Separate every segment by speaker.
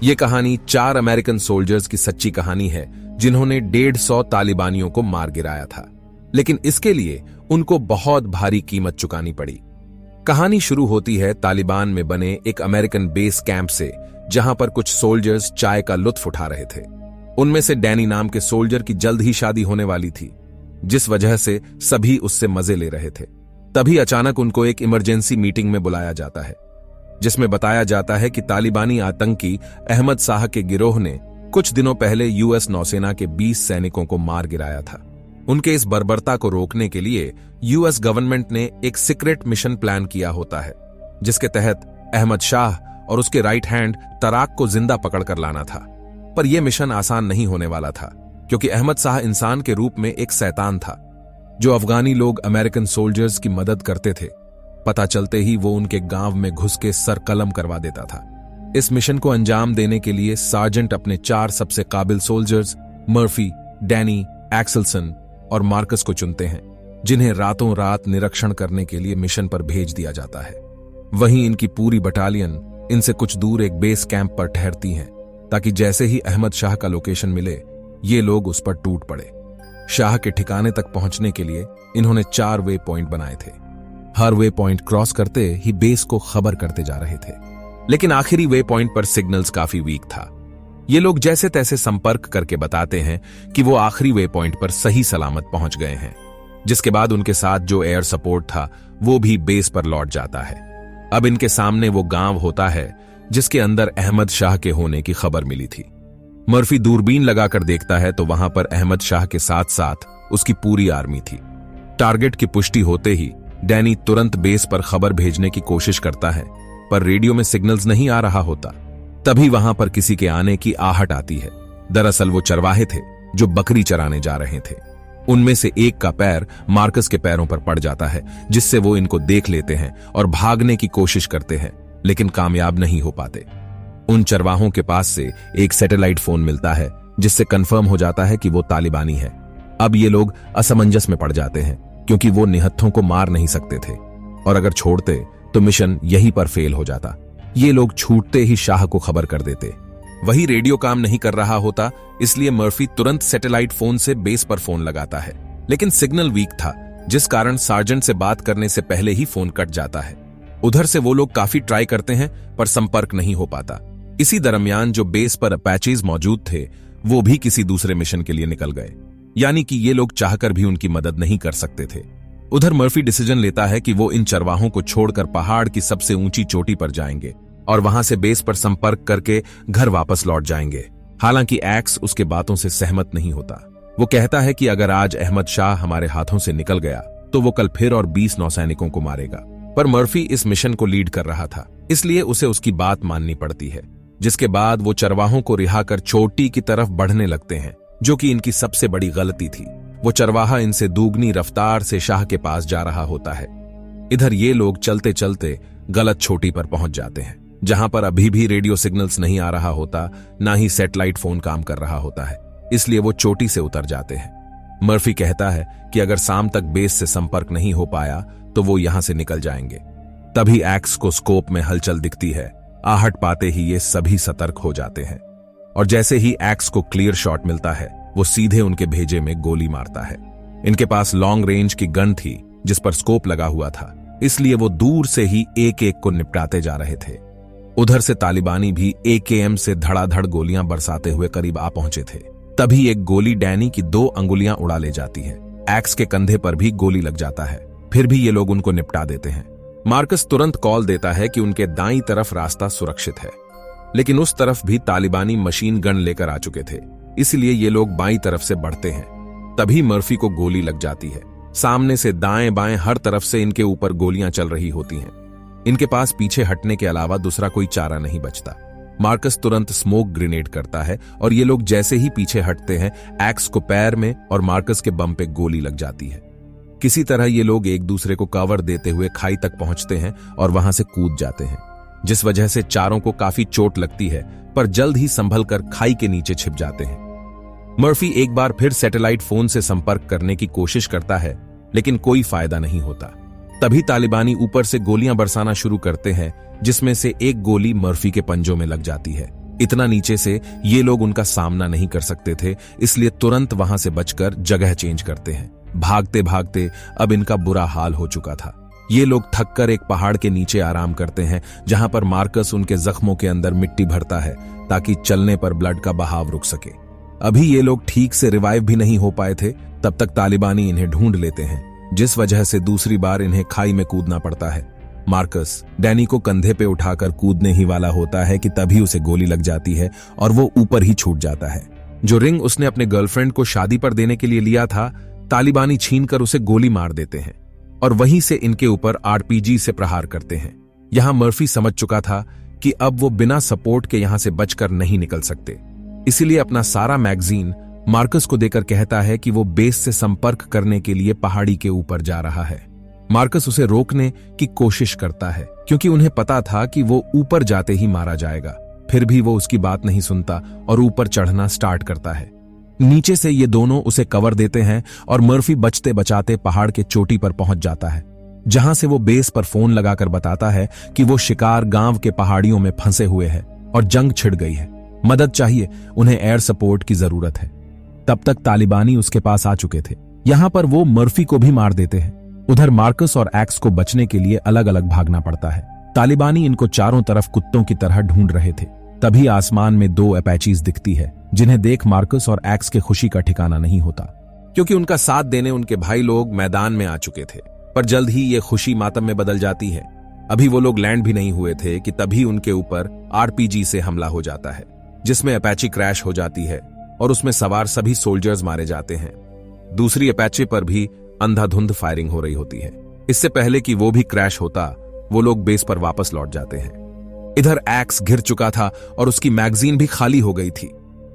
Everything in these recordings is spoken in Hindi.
Speaker 1: ये कहानी 4 अमेरिकन सोल्जर्स की सच्ची कहानी है जिन्होंने 150 तालिबानियों को मार गिराया था, लेकिन इसके लिए उनको बहुत भारी कीमत चुकानी पड़ी। कहानी शुरू होती है तालिबान में बने एक अमेरिकन बेस कैंप से, जहां पर कुछ सोल्जर्स चाय का लुत्फ उठा रहे थे। उनमें से डैनी नाम के सोल्जर की जल्द ही शादी होने वाली थी, जिस वजह से सभी उससे मजे ले रहे थे। तभी अचानक उनको एक इमरजेंसी मीटिंग में बुलाया जाता है, जिसमें बताया जाता है कि तालिबानी आतंकी अहमद शाह के गिरोह ने कुछ दिनों पहले यूएस नौसेना के 20 सैनिकों को मार गिराया था। उनके इस बर्बरता को रोकने के लिए यूएस गवर्नमेंट ने एक सीक्रेट मिशन प्लान किया होता है, जिसके तहत अहमद शाह और उसके राइट हैंड तराक को जिंदा पकड़कर लाना था। पर यह मिशन आसान नहीं होने वाला था, क्योंकि अहमद शाह इंसान के रूप में एक शैतान था, जो अफगानी लोग अमेरिकन सोल्जर्स की मदद करते थे। पता चलते ही वो उनके गांव में घुस के सर कलम करवा देता था। इस मिशन को अंजाम देने के लिए सार्जेंट अपने 4 सबसे काबिल सोल्जर्स मर्फी, डैनी, एक्सेल्सन और मार्कस को चुनते हैं, जिन्हें रातों रात निरीक्षण करने के लिए मिशन पर भेज दिया जाता है। वहीं इनकी पूरी बटालियन इनसे कुछ दूर एक बेस कैंप पर ठहरती हैं, ताकि जैसे ही अहमद शाह का लोकेशन मिले ये लोग उस पर टूट पड़े। शाह के ठिकाने तक पहुंचने के लिए इन्होंने 4 वे पॉइंट बनाए थे। हर वे पॉइंट क्रॉस करते ही बेस को खबर करते जा रहे थे, लेकिन आखिरी वे पॉइंट पर सिग्नल्स काफी वीक था। ये लोग जैसे तैसे संपर्क करके बताते हैं कि वो आखिरी वे पॉइंट पर सही सलामत पहुंच गए हैं, जिसके बाद उनके साथ जो एयर सपोर्ट था वो भी बेस पर लौट जाता है। अब इनके सामने वो गांव होता है जिसके अंदर अहमद शाह के होने की खबर मिली थी। मर्फी दूरबीन लगाकर देखता है तो वहां पर अहमद शाह के साथ साथ उसकी पूरी आर्मी थी। टारगेट की पुष्टि होते ही डैनी तुरंत बेस पर खबर भेजने की कोशिश करता है, पर रेडियो में सिग्नल्स नहीं आ रहा होता। तभी वहां पर किसी के आने की आहट आती है। दरअसल वो चरवाहे थे जो बकरी चराने जा रहे थे। उनमें से एक का पैर मार्कस के पैरों पर पड़ जाता है, जिससे वो इनको देख लेते हैं और भागने की कोशिश करते हैं, लेकिन कामयाब नहीं हो पाते। उन चरवाहों के पास से एक सैटेलाइट फोन मिलता है, जिससे कंफर्म हो जाता है कि वो तालिबानी है। अब ये लोग असमंजस में पड़ जाते हैं, क्योंकि वो निहत्थों को मार नहीं सकते थे, और अगर छोड़ते तो मिशन यहीं पर फेल हो जाता। ये लोग छूटते ही शाह को खबर कर देते। वही रेडियो काम नहीं कर रहा होता, इसलिए मर्फी तुरंत सैटेलाइट फोन से बेस पर फोन लगाता है, लेकिन सिग्नल वीक था, जिस कारण सार्जेंट से बात करने से पहले ही फोन कट जाता है। उधर से वो लोग काफी ट्राई करते हैं, पर संपर्क नहीं हो पाता। इसी दरमियान जो बेस पर अपैचीज मौजूद थे वो भी किसी दूसरे मिशन के लिए निकल गए, यानी कि ये लोग चाहकर भी उनकी मदद नहीं कर सकते थे। उधर मर्फी डिसीजन लेता है कि वो इन चरवाहों को छोड़कर पहाड़ की सबसे ऊंची चोटी पर जाएंगे और वहां से बेस पर संपर्क करके घर वापस लौट जाएंगे। हालांकि एक्स उसके बातों से सहमत नहीं होता। वो कहता है कि अगर आज अहमद शाह हमारे हाथों से निकल गया तो वो कल फिर और 20 नौसैनिकों को मारेगा। पर मर्फी इस मिशन को लीड कर रहा था, इसलिए उसे उसकी बात माननी पड़ती है। जिसके बाद वो चरवाहों को रिहा कर चोटी की तरफ बढ़ने लगते हैं, जो कि इनकी सबसे बड़ी गलती थी। वो चरवाहा इनसे दुगनी रफ्तार से शाह के पास जा रहा होता है। इधर ये लोग चलते चलते गलत चोटी पर पहुंच जाते हैं, जहां पर अभी भी रेडियो सिग्नल्स नहीं आ रहा होता, ना ही सैटेलाइट फोन काम कर रहा होता है। इसलिए वो चोटी से उतर जाते हैं। मर्फी कहता है कि अगर शाम तक बेस से संपर्क नहीं हो पाया तो वो यहां से निकल जाएंगे। तभी एक्स को स्कोप में हलचल दिखती है। आहट पाते ही ये सभी सतर्क हो जाते हैं, और जैसे ही एक्स को क्लियर शॉट मिलता है वो सीधे उनके भेजे में गोली मारता है। इनके पास लॉन्ग रेंज की गन थी जिस पर स्कोप लगा हुआ था, इसलिए वो दूर से ही एक एक को निपटाते जा रहे थे। उधर से तालिबानी भी AKM से धड़ाधड़ गोलियां बरसाते हुए करीब आ पहुंचे थे। तभी एक गोली डैनी की 2 अंगुलियां उड़ा ले जाती है। एक्स के कंधे पर भी गोली लग जाता है, फिर भी ये लोग उनको निपटा देते हैं। मार्कस तुरंत कॉल देता है कि उनके दाईं तरफ रास्ता सुरक्षित है, लेकिन उस तरफ भी तालिबानी मशीन गन लेकर आ चुके थे, इसलिए ये लोग बाईं तरफ से बढ़ते हैं। तभी मर्फी को गोली लग जाती है। सामने से दाएं बाएं हर तरफ से इनके ऊपर गोलियां चल रही होती हैं। इनके पास पीछे हटने के अलावा दूसरा कोई चारा नहीं बचता। मार्कस तुरंत स्मोक ग्रेनेड करता है और ये लोग जैसे ही पीछे हटते हैं, एक्स को पैर में और मार्कस के बम पे गोली लग जाती है। किसी तरह ये लोग एक दूसरे को कवर देते हुए खाई तक पहुंचते हैं और वहां से कूद जाते हैं, जिस वजह से चारों को काफी चोट लगती है, पर जल्द ही संभल कर खाई के नीचे छिप जाते हैं। मर्फी एक बार फिर सैटेलाइट फोन से संपर्क करने की कोशिश करता है, लेकिन कोई फायदा नहीं होता। तभी तालिबानी ऊपर से गोलियां बरसाना शुरू करते हैं, जिसमें से एक गोली मर्फी के पंजों में लग जाती है। इतना नीचे से ये लोग उनका सामना नहीं कर सकते थे, इसलिए तुरंत वहां से बचकर जगह चेंज करते हैं। भागते भागते अब इनका बुरा हाल हो चुका था। ये लोग थककर एक पहाड़ के नीचे आराम करते हैं, जहां पर मार्कस उनके जख्मों के अंदर मिट्टी भरता है ताकि चलने पर ब्लड का बहाव रुक सके। अभी ये लोग ठीक से रिवाइव भी नहीं हो पाए थे, तब तक तालिबानी इन्हें ढूंढ लेते हैं, जिस वजह से दूसरी बार इन्हें खाई में कूदना पड़ता है। मार्कस डैनी को कंधे पे उठाकर कूदने ही वाला होता है कि तभी उसे गोली लग जाती है और वो ऊपर ही छूट जाता है। जो रिंग उसने अपने गर्लफ्रेंड को शादी पर देने के लिए लिया था, तालिबानी छीनकर उसे गोली मार देते हैं और वहीं से इनके ऊपर आरपीजी से प्रहार करते हैं। यहां मर्फी समझ चुका था कि अब वो बिना सपोर्ट के यहां से बचकर नहीं निकल सकते, इसीलिए अपना सारा मैगजीन मार्कस को देकर कहता है कि वो बेस से संपर्क करने के लिए पहाड़ी के ऊपर जा रहा है। मार्कस उसे रोकने की कोशिश करता है, क्योंकि उन्हें पता था कि वो ऊपर जाते ही मारा जाएगा। फिर भी वो उसकी बात नहीं सुनता और ऊपर चढ़ना स्टार्ट करता है। नीचे से ये दोनों उसे कवर देते हैं और मर्फी बचते बचाते पहाड़ के चोटी पर पहुंच जाता है, जहां से वो बेस पर फोन लगाकर बताता है कि वो शिकार गांव के पहाड़ियों में फंसे हुए हैं और जंग छिड़ गई है, मदद चाहिए, उन्हें एयर सपोर्ट की जरूरत है। तब तक तालिबानी उसके पास आ चुके थे। यहां पर वो मर्फी को भी मार देते हैं। उधर मार्कस और एक्स को बचने के लिए अलग अलग भागना पड़ता है। तालिबानी इनको चारों तरफ कुत्तों की तरह ढूंढ रहे थे। तभी आसमान में 2 अपैचीज दिखती है, जिन्हें देख मार्कस और एक्स के खुशी का ठिकाना नहीं होता, क्योंकि उनका साथ देने उनके भाई लोग मैदान में आ चुके थे। पर जल्द ही ये खुशी मातम में बदल जाती है। अभी वो लोग लैंड भी नहीं हुए थे कि तभी उनके ऊपर आरपीजी से हमला हो जाता है, जिसमें अपैची क्रैश हो जाती है और उसमें सवार सभी सोल्जर्स मारे जाते हैं। दूसरी अपैचे पर भी अंधाधुंध फायरिंग हो रही होती है। इससे पहले कि वो भी क्रैश होता, वो लोग बेस पर वापस लौट जाते हैं। इधर एक्स घिर चुका था और उसकी मैगजीन भी खाली हो गई थी।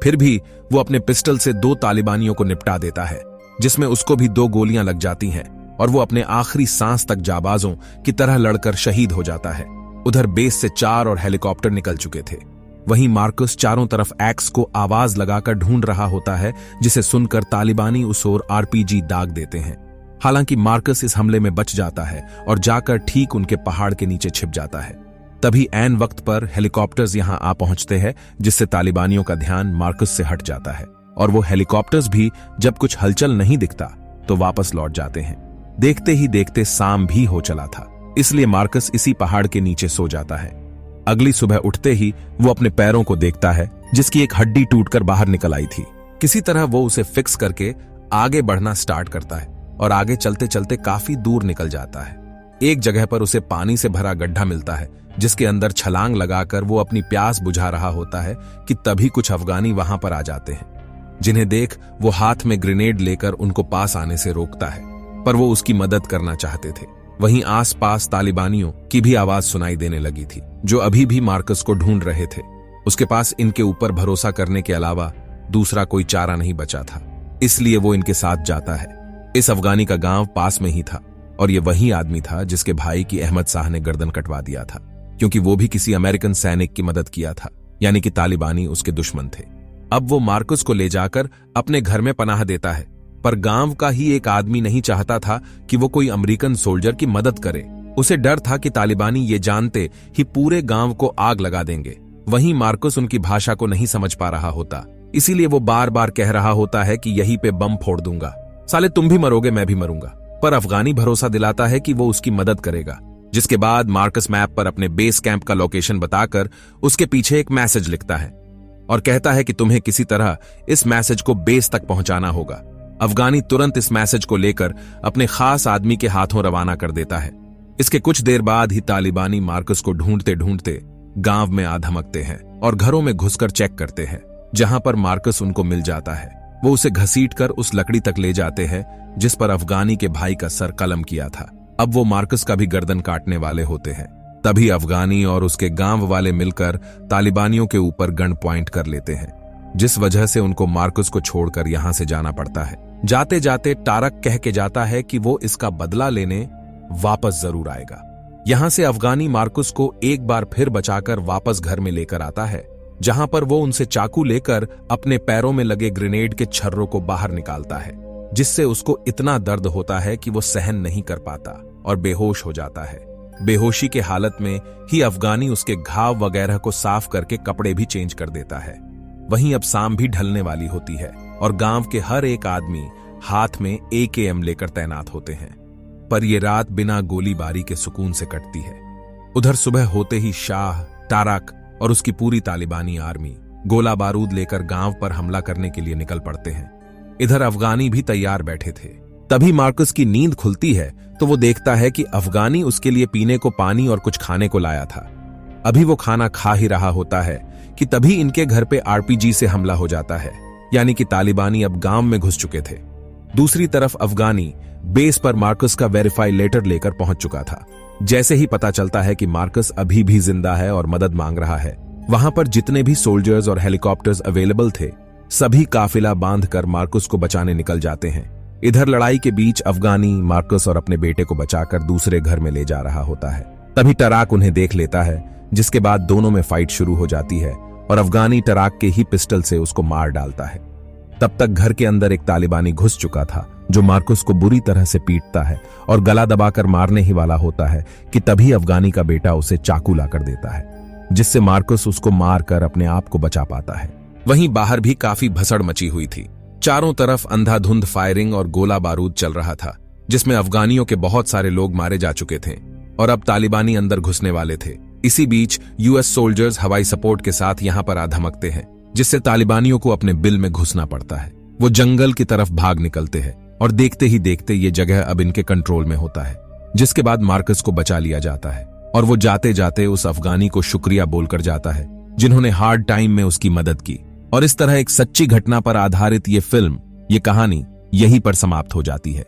Speaker 1: फिर भी वो अपने पिस्टल से 2 तालिबानियों को निपटा देता है, जिसमें उसको भी 2 गोलियां लग जाती हैं और वो अपने आखिरी सांस तक जाबाजों की तरह लड़कर शहीद हो जाता है। उधर बेस से 4 और हेलीकॉप्टर निकल चुके थे। वहीं मार्कस चारों तरफ एक्स को आवाज लगाकर ढूंढ रहा होता है, जिसे सुनकर तालिबानी उस ओर आरपीजी दाग देते हैं। हालांकि मार्कस इस हमले में बच जाता है और जाकर ठीक उनके पहाड़ के नीचे छिप जाता है। तभी ऐन वक्त पर हेलीकॉप्टर्स यहां आ पहुंचते हैं, जिससे तालिबानियों का ध्यान मार्कस से हट जाता है और वो हेलीकॉप्टर्स भी जब कुछ हलचल नहीं दिखता तो वापस लौट जाते हैं। देखते ही देखते शाम भी हो चला था, इसलिए मार्कस इसी पहाड़ के नीचे सो जाता है। अगली सुबह उठते ही वो अपने पैरों को देखता है, जिसकी एक हड्डी टूटकर बाहर निकल आई थी। किसी तरह वो उसे फिक्स करके आगे बढ़ना स्टार्ट करता है और आगे चलते चलते काफी दूर निकल जाता है। एक जगह पर उसे पानी से भरा गड्ढा मिलता है, जिसके अंदर छलांग लगाकर वो अपनी प्यास बुझा रहा होता है कि तभी कुछ अफगानी वहां पर आ जाते हैं, जिन्हें देख वो हाथ में ग्रेनेड लेकर उनको पास आने से रोकता है, पर वो उसकी मदद करना चाहते थे। वहीं आसपास तालिबानियों की भी आवाज सुनाई देने लगी थी, जो अभी भी मार्कस को ढूंढ रहे थे। उसके पास इनके ऊपर भरोसा करने के अलावा दूसरा कोई चारा नहीं बचा था, इसलिए वो इनके साथ जाता है। इस अफगानी का गांव पास में ही था और ये वही आदमी था जिसके भाई की अहमद शाह ने गर्दन कटवा दिया था, क्योंकि वो भी किसी अमेरिकन सैनिक की मदद किया था, यानी कि तालिबानी उसके दुश्मन थे। अब वो मार्कस को ले जाकर अपने घर में पनाह देता है, पर गांव का ही एक आदमी नहीं चाहता था कि वो कोई अमेरिकन सोल्जर की मदद करे। उसे डर था कि तालिबानी ये जानते ही पूरे गांव को आग लगा देंगे। वहीं मार्कस उनकी भाषा को नहीं समझ पा रहा होता, इसीलिए वो बार बार कह रहा होता है कि यहीं पे बम फोड़ दूंगा, साले तुम भी मरोगे मैं भी मरूंगा। पर अफगानी भरोसा दिलाता है कि वो उसकी मदद करेगा, जिसके बाद मार्कस मैप पर अपने बेस कैंप का लोकेशन बताकर उसके पीछे एक मैसेज लिखता है और कहता है कि तुम्हें किसी तरह इस मैसेज को बेस तक पहुंचाना होगा। अफगानी तुरंत इस मैसेज को लेकर अपने खास आदमी के हाथों रवाना कर देता है। इसके कुछ देर बाद ही तालिबानी मार्कस को ढूंढते ढूंढते गांव में आ धमकते हैं और घरों में घुसकर चेक करते हैं, जहां पर मार्कस उनको मिल जाता है। वो उसे घसीटकर उस लकड़ी तक ले जाते हैं जिस पर अफगानी के भाई का सर कलम किया था। अब वो मार्कस का भी गर्दन काटने वाले होते हैं। तभी अफगानी और उसके गांव वाले मिलकर तालिबानियों के ऊपर गन पॉइंट कर लेते हैं, जिस वजह से उनको मार्कस को छोड़कर यहां से जाना पड़ता है। जाते जाते टारक कह के जाता है कि वो इसका बदला लेने वापस जरूर आएगा। यहां से अफगानी मार्कस को एक बार फिर बचाकर वापस घर में लेकर आता है, जहां पर वो उनसे चाकू लेकर अपने पैरों में लगे ग्रेनेड के छर्रों को बाहर निकालता है, जिससे उसको इतना दर्द होता है कि वो सहन नहीं कर पाता। और बेहोश हो जाता है। बेहोशी के हालत में ही अफगानी उसके घाव वगैरह को साफ करके कपड़े भी चेंज कर देता है। वहीं अब शाम भी ढलने वाली होती है और गांव के हर एक आदमी हाथ में AKM लेकर तैनात होते हैं। पर यह रात बिना गोलीबारी के सुकून से कटती है। उधर सुबह होते ही शाह, तारक और उसकी पूरी तालिबानी आर्मी गोला बारूद लेकर गांव पर हमला करने के लिए निकल पड़ते हैं। इधर अफगानी भी तैयार बैठे थे। तभी मार्कस की नींद खुलती है तो वो देखता है कि अफगानी उसके लिए पीने को पानी और कुछ खाने को लाया था। अभी वो खाना खा ही रहा होता है कि तभी इनके घर पे RPG से हमला हो जाता है, यानी कि तालिबानी अब गांव में घुस चुके थे। दूसरी तरफ अफगानी बेस पर मार्कस का वेरीफाई लेटर लेकर पहुंच चुका था। जैसे ही पता चलता है कि मार्कस अभी भी जिंदा है और मदद मांग रहा है, वहां पर जितने भी सोल्जर्स और हेलीकॉप्टर्स अवेलेबल थे सभी काफिला बांधकर मार्कस को बचाने निकल जाते हैं। इधर लड़ाई के बीच अफगानी मार्कस और अपने बेटे को बचाकर दूसरे घर में ले जा रहा होता है। तभी टराक उन्हें देख लेता है, जिसके बाद दोनों में फाइट शुरू हो जाती है और अफगानी टराक के ही पिस्टल से उसको मार डालता है। तब तक घर के अंदर एक तालिबानी घुस चुका था जो मार्कस को बुरी तरह से पीटता है और गला दबाकर मारने ही वाला होता है कि तभी अफगानी का बेटा उसे चाकू लाकर देता है, जिससे मार्कस उसको मारकर अपने आप को बचा पाता है। वहीं बाहर भी काफी भसड़ मची हुई थी। चारों तरफ अंधाधुंध फायरिंग और गोला बारूद चल रहा था, जिसमें अफगानियों के बहुत सारे लोग मारे जा चुके थे और अब तालिबानी अंदर घुसने वाले थे। इसी बीच US सोल्जर्स हवाई सपोर्ट के साथ यहां पर आ धमकते हैं, जिससे तालिबानियों को अपने बिल में घुसना पड़ता है। वो जंगल की तरफ भाग निकलते हैं और देखते ही देखते ये जगह अब इनके कंट्रोल में होता है, जिसके बाद मार्कस को बचा लिया जाता है और वो जाते जाते उस अफगानी को शुक्रिया बोलकर जाता है जिन्होंने हार्ड टाइम में उसकी मदद की। और इस तरह एक सच्ची घटना पर आधारित ये फिल्म, ये कहानी यहीं पर समाप्त हो जाती है।